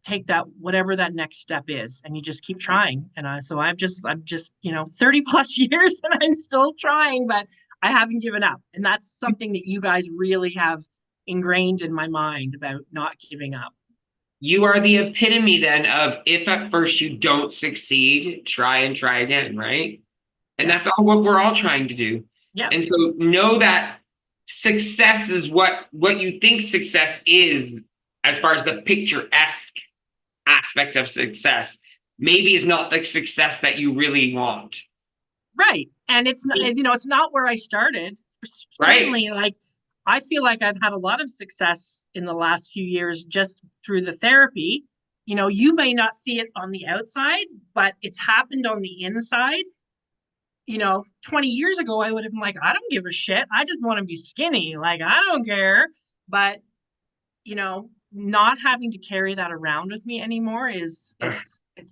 take that, whatever that next step is, and you just keep trying. And so I'm just, 30 plus years and I'm still trying, but I haven't given up. And that's something that you guys really have ingrained in my mind about not giving up. You are the epitome then of if at first you don't succeed, try and try again, right? And that's all what we're all trying to do. Yeah. And so know that success is what you think success is, as far as the picturesque aspect of success, maybe is not the success that you really want. Right. And it's not, it's not where I started. Certainly, Right. Like, I feel like I've had a lot of success in the last few years just through the therapy. You may not see it on the outside, but it's happened on the inside. 20 years ago, I would have been like, I don't give a shit. I just want to be skinny. Like, I don't care. But, not having to carry that around with me anymore it's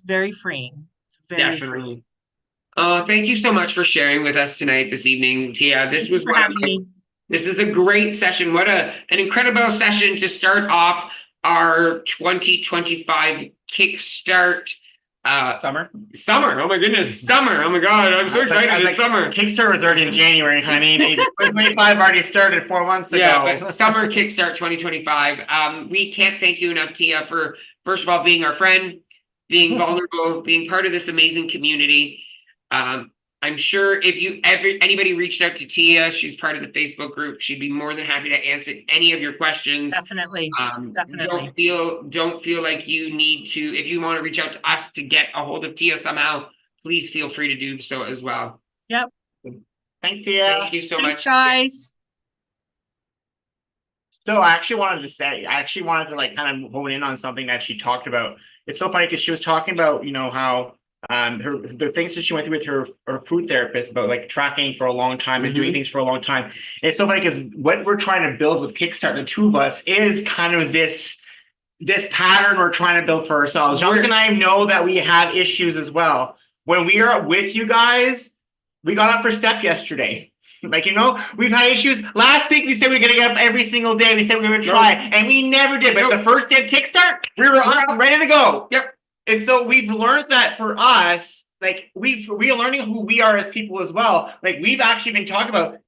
very freeing. It's very freeing. Thank you so much for sharing with us tonight, this evening, Tia. This was for having me. This is a great session. What an incredible session to start off our 2025 Kickstart. Summer. Oh my goodness, summer. Oh my God, I'm so excited. It's summer. Kickstart was already in January, honey. 2025 already started 4 months ago. Yeah, but summer Kickstart 2025. We can't thank you enough, Tia, for first of all being our friend, being vulnerable, being part of this amazing community. I'm sure if anybody reached out to Tia, she's part of the Facebook group, she'd be more than happy to answer any of your questions. Definitely. Definitely. Don't feel like you need to, if you want to reach out to us to get a hold of Tia somehow, please feel free to do so as well. Yep. Thanks, Tia. Thank you so Thanks, much, guys. So I actually wanted to like kind of hone in on something that she talked about. It's so funny because she was talking about, how the things that she went through with her food therapist about like tracking for a long time and doing things for a long time. And it's so funny because what we're trying to build with Kickstart, the two of us, is kind of this pattern we're trying to build for ourselves. Jean-Luc and I know that we have issues as well. When we are with you guys, we got up for step yesterday. Like, we've had issues. Last week we said we were going to get up every single day. We said we were going to try, and we never did. But the first day of Kickstart, we were up, ready to go. Yep. And so we've learned that for us, like we are learning who we are as people as well. Like we've actually been talking about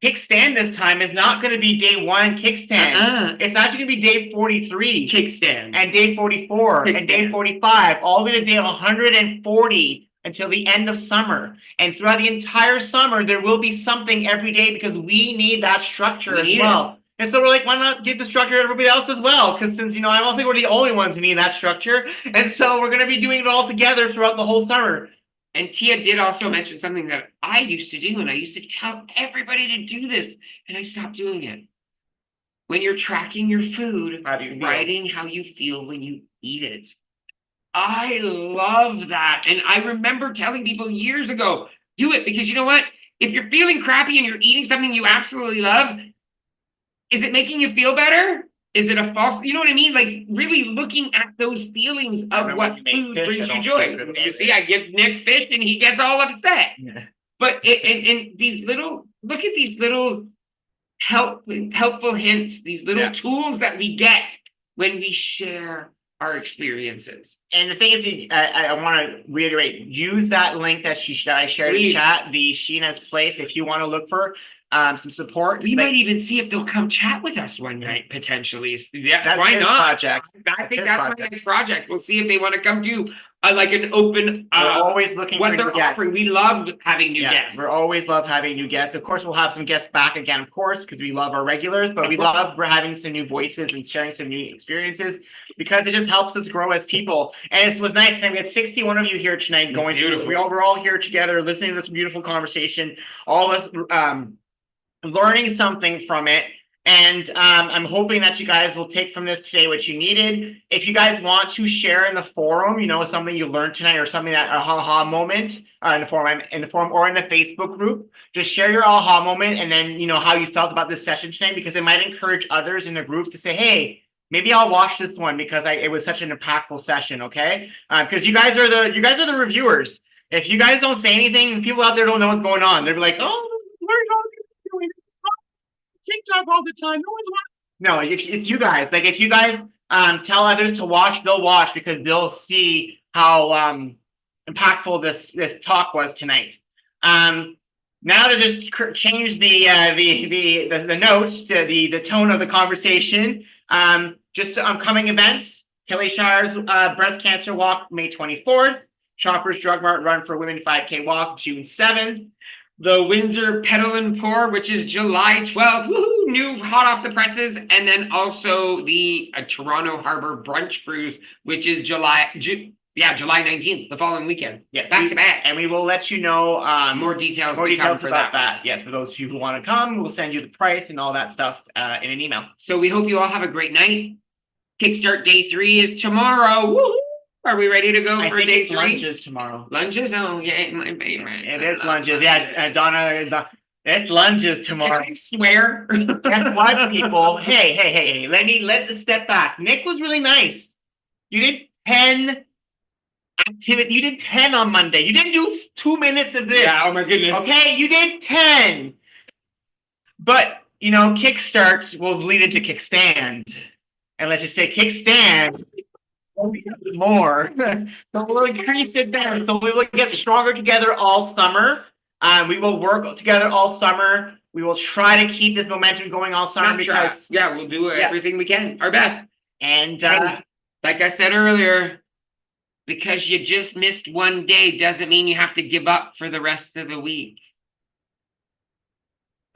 kickstand this time is not going to be day 1 kickstand. It's actually going to be day 43 kickstand and day 44 and day 45, all the way to day 140 until the end of summer. And throughout the entire summer, there will be something every day because we need that structure as well. And so we're like, why not give the structure to everybody else as well? Because since, I don't think we're the only ones who need that structure. And so we're going to be doing it all together throughout the whole summer. And Tia did also mention something that I used to do, and I used to tell everybody to do this, and I stopped doing it. When you're tracking your food, writing how you feel when you eat it. I love that. And I remember telling people years ago, do it, because you know what? If you're feeling crappy and you're eating something you absolutely love, is it making you feel better? Is it a false, you know what I mean? Like really looking at those feelings of what food brings you joy. You see, I give Nick fish and he gets all upset. Yeah. But and these little, look at these little helpful hints, these little tools that we get when we share our experiences. And the thing is, I want to reiterate, use that link that I shared in Please. chat, the Sheena's Place, if you want to look for some support. We might even see if they'll come chat with us one night, potentially. Yeah, That's why his not? project. I think his that's my project. next project. We'll see if they want to come do like an open. We're always looking what for they're new guests. offering. We love having new guests. We're always love having new guests. Of course, we'll have some guests back again, of course, because we love our regulars, but we love having some new voices and sharing some new experiences because it just helps us grow as people. And it was nice. We had 61 of you here tonight going Beautiful. through. We're all here together listening to this beautiful conversation. All of us learning something from it. And I'm hoping that you guys will take from this today what you needed. If you guys want to share in the forum, you know, something you learned tonight or something that aha moment in the forum or in the Facebook group, just share your aha moment and then, you know, how you felt about this session tonight, because it might encourage others in the group to say, hey, maybe I'll watch this one because it was such an impactful session. Okay. Because you guys are the reviewers. If you guys don't say anything, people out there don't know what's going on. They're like, oh, we're doing TikTok all the time. No, it's you guys. Like if you guys tell others to watch, they'll watch because they'll see how impactful this talk was tonight. Now to just change the notes to the tone of the conversation. Just upcoming events: Kelly Shire's breast cancer walk, May 24th. Shoppers Drug Mart Run for Women 5K walk, June 7th. The Windsor Pedal and Pour, which is July 12th. Woohoo! New, hot off the presses. And then also the Toronto Harbor Brunch Cruise, which is July 19th, the following weekend. Yes, back to back. And we will let you know more details about for that. Yes, for those of you who want to come, we'll send you the price and all that stuff in an email. So we hope you all have a great night. Kickstart day 3 is tomorrow. Woohoo! Are we ready to go for day 3? Lunges tomorrow. Lunges? Oh, yeah, my favorite. It is lunges. Yeah, Donna, it's lunges tomorrow. I swear. Guess what, people? Hey. Let the step back. Nick was really nice. You did 10 activity. You did 10 on Monday. You didn't do 2 minutes of this. Yeah, oh my goodness. Okay, you did 10. But, you know, kickstart will lead into kickstand. And let's just say kickstand more. So we'll increase it there. So we will get stronger together all summer. We will work together all summer. We will try to keep this momentum going all summer because we'll do everything we can, our best. And like I said earlier, because you just missed one day doesn't mean you have to give up for the rest of the week.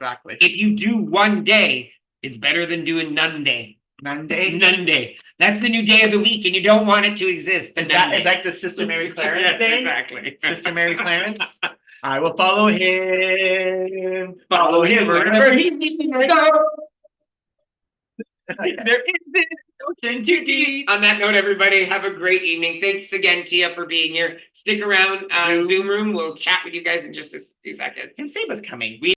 Exactly. If you do one day, it's better than doing none day. None day. None day. That's the new day of the week, and you don't want it to exist. Is like the Sister Mary Clarence Day? Exactly. Sister Mary Clarence. I will follow him. Follow him wherever he goes. There isn't ocean too deep. On that note, everybody, have a great evening. Thanks again, Tia, for being here. Stick around. Zoom room. We'll chat with you guys in just a few seconds. And Saba's coming.